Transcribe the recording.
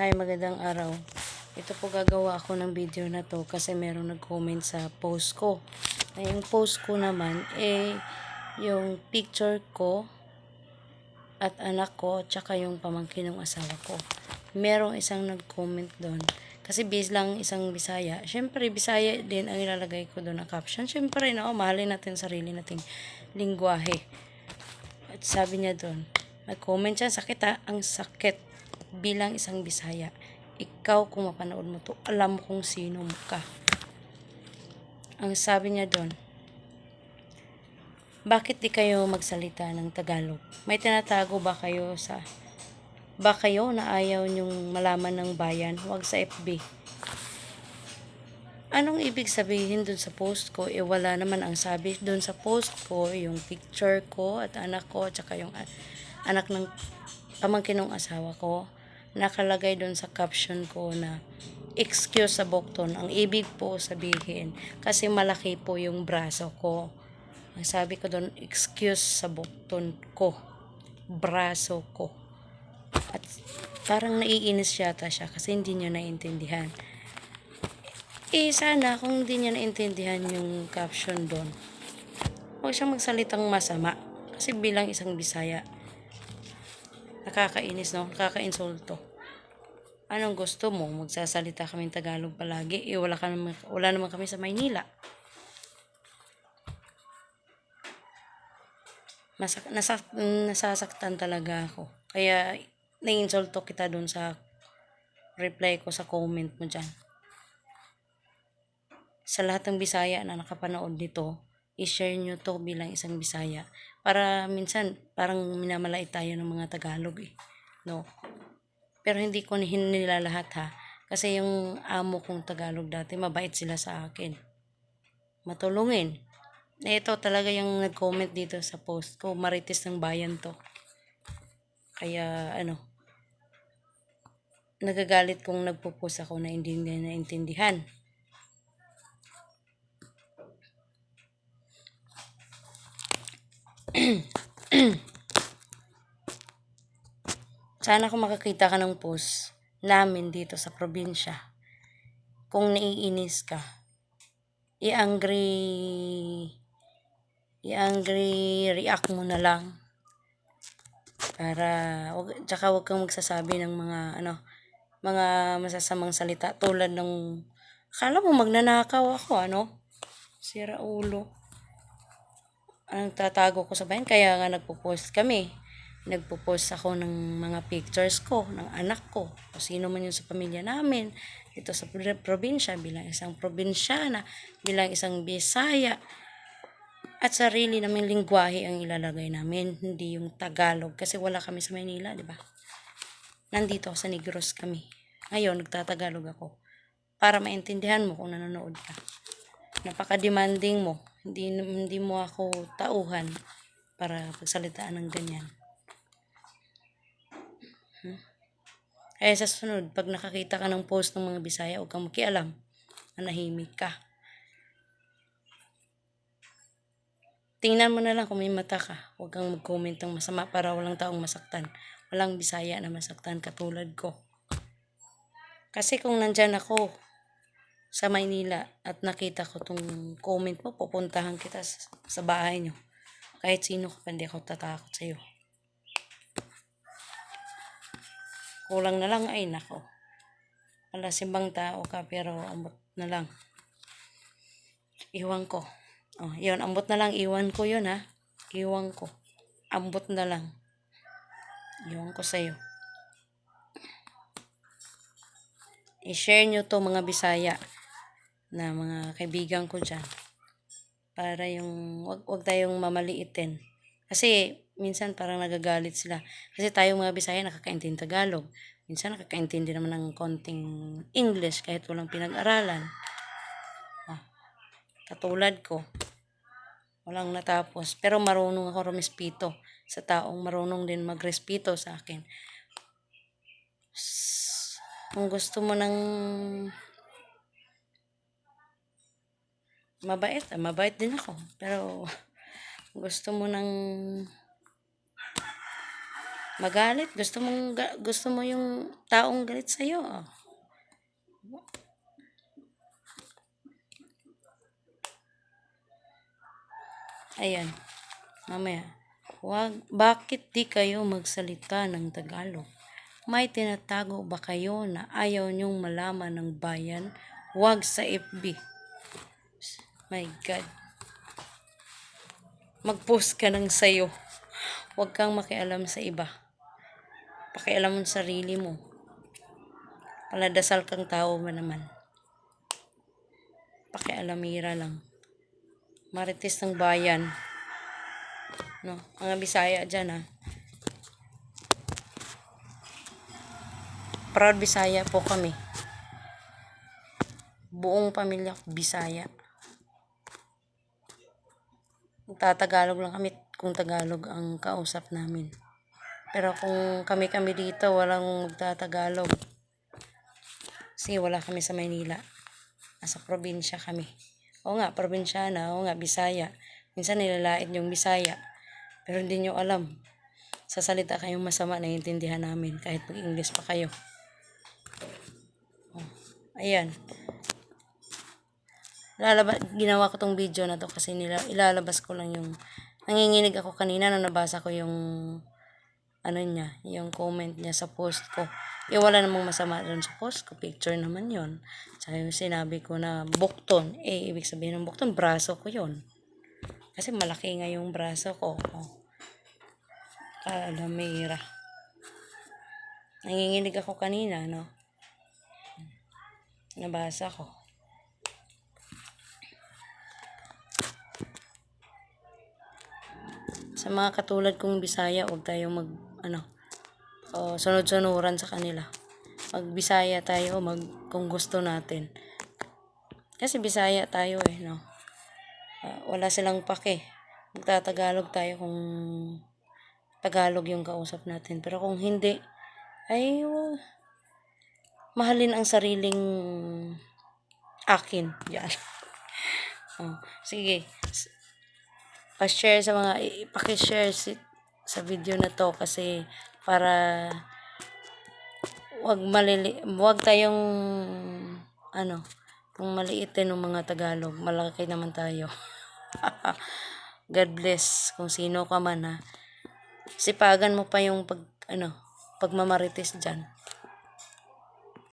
Hi, magandang araw. Ito po gagawa ako ng video na to kasi merong nag-comment sa post ko. Ay, yung post ko naman, yung picture ko at anak ko, tsaka yung pamangkin ng asawa ko. Merong isang nag-comment doon. Kasi base lang isang Bisaya. Siyempre, Bisaya din ang ilalagay ko doon na caption. Siyempre, mahalin natin sarili nating lingwahe. At sabi niya doon, nag-comment siya, sakit ha, ang sakit bilang isang Bisaya. Ikaw kung mapanood mo to, alam mo kung sino ka. Ang sabi niya doon, bakit di kayo magsalita ng Tagalog? May tinatago ba kayo na ayaw nyong malaman ng bayan? Huwag sa FB. Anong ibig sabihin dun sa post ko? Wala naman ang sabi dun sa post ko, yung picture ko at anak ko, tsaka yung anak ng pamangkin ng asawa ko. Nakalagay dun sa caption ko na excuse sa bukton. Ang ibig po sabihin, kasi malaki po yung braso ko. Ang sabi ko dun, excuse sa bukton ko. Braso ko. At parang naiinis yata siya kasi hindi niya naiintindihan. Sana kung hindi niya naintindihan yung caption doon, huwag siyang magsalitang masama. Kasi bilang isang Bisaya, nakakainis, no? Nakakainsulto. Anong gusto mo? Magsasalita kami Tagalog palagi? Wala naman kami sa Maynila. Nasasaktan talaga ako. Kaya, naiinsulto kita doon sa reply ko sa comment mo dyan. Sa lahat ng Bisaya na nakapanood nito, i-share nyo to bilang isang Bisaya. Para minsan, parang minamalait tayo ng mga Tagalog no? Pero hindi ko nila lahat ha. Kasi yung amo kong Tagalog dati, mabait sila sa akin. Matulungin. Ito talaga yung nag-comment dito sa post ko. Marites ng bayan to. Kaya nagagalit kung nagpo-post ako na hindi nila naintindihan. Sana kung makakita ka ng post namin dito sa probinsya, kung naiinis ka, i-angry react mo na lang. Tsaka wag kang magsasabi ng mga masasamang salita tulad ng, akala mo magnanakaw ako, sira ulo. Ang tatago ko sa bayan, kaya nga nagpo-post ako ng mga pictures ko, ng anak ko, o sino man yun sa pamilya namin, dito sa probinsya, bilang isang probinsyana, bilang isang Bisaya, at sarili naming lingwahe ang ilalagay namin, hindi yung Tagalog, kasi wala kami sa Maynila, di ba? Nandito sa Negros kami. Ngayon, nagtatagalog ako, para maintindihan mo kung nanonood ka. Napaka-demanding mo. Hindi mo ako tauhan para pagsalitaan ng ganyan. Kaya sa sunod, pag nakakita ka ng post ng mga Bisaya, huwag kang makialam. Manahimik ka. Tingnan mo na lang kung may mata ka. Huwag kang mag-comment ng masama para walang taong masaktan. Walang Bisaya na masaktan katulad ko. Kasi kung nandyan ako sa Maynila at nakita ko tong comment mo, pupuntahan kita sa bahay nyo. Kahit sino ka, hindi ako tatakot sa'yo. Kulang na lang, ay nako. Malasimbang tao ka, pero ambot na lang. Iwan ko. Yun, ambot na lang, iwan ko yun ha. Iwan ko. Ambot na lang. Iwan ko sa'yo. I-share nyo to mga Bisaya na mga kaibigan ko dyan. Para yung, wag tayong mamaliitin. Kasi, minsan parang nagagalit sila. Kasi tayong mga Bisaya nakakaintindi Tagalog. Minsan nakakaintindi naman ng konting English kahit walang pinag-aralan. Katulad ko. Walang natapos. Pero marunong ako rumispito sa taong marunong din magrespeto sa akin. Kung gusto mo ng mabait din ako. Pero gusto mo ng Magalit, gusto mo yung taong galit sa'yo. Ayan, mamaya. Bakit di kayo magsalita ng Tagalog? May tinatago ba kayo na ayaw niyong malaman ng bayan? Huwag sa FB. My God. Mag-post ka ng sayo. Huwag kang makialam sa iba. Pakialam mo sa sarili mo. Paladasal kang tao ba naman? Pakialamira lang. Marites ng bayan. No, mga Bisaya dyan ha. Proud Bisaya po kami. Buong pamilya Bisaya. Tatagalog lang kami kung Tagalog ang kausap namin. Pero kung kami dito, walang magtatagalog. Kasi wala kami sa Maynila. Nasa probinsya kami. Oo nga, probinsyana. Oo nga, Bisaya. Minsan nilalait yung Bisaya. Pero hindi nyo alam. Sa salita kayong masama, naiintindihan namin. Kahit mag-English pa kayo. Oh, ayan. Ginawa ko tong video na to kasi ilalabas ko lang yung nanginginig ako kanina nung nabasa ko yung yung comment niya sa post ko. Wala namang masama doon sa post ko, picture naman yon. Saka yung sinabi ko na bukton, ibig sabihin ng bukton, braso ko yon. Kasi malaki nga yung braso ko. Kalamira. Nanginginig ako kanina, no? Nabasa ko. Sa mga katulad kong Bisaya, huwag tayong sunod-sunuran sa kanila. Mag-Bisaya tayo, kung gusto natin. Kasi Bisaya tayo no? Wala silang pake. Magtatagalog tayo kung Tagalog yung kausap natin. Pero kung hindi, ay mahalin ang sariling akin. Yan. Sige. Paki-share sa video na to kasi para wag tayong kung maliitin ng mga Tagalog, malaki naman tayo. God bless kung sino ka man ha. Sipagan mo pa yung pagmamarites dyan.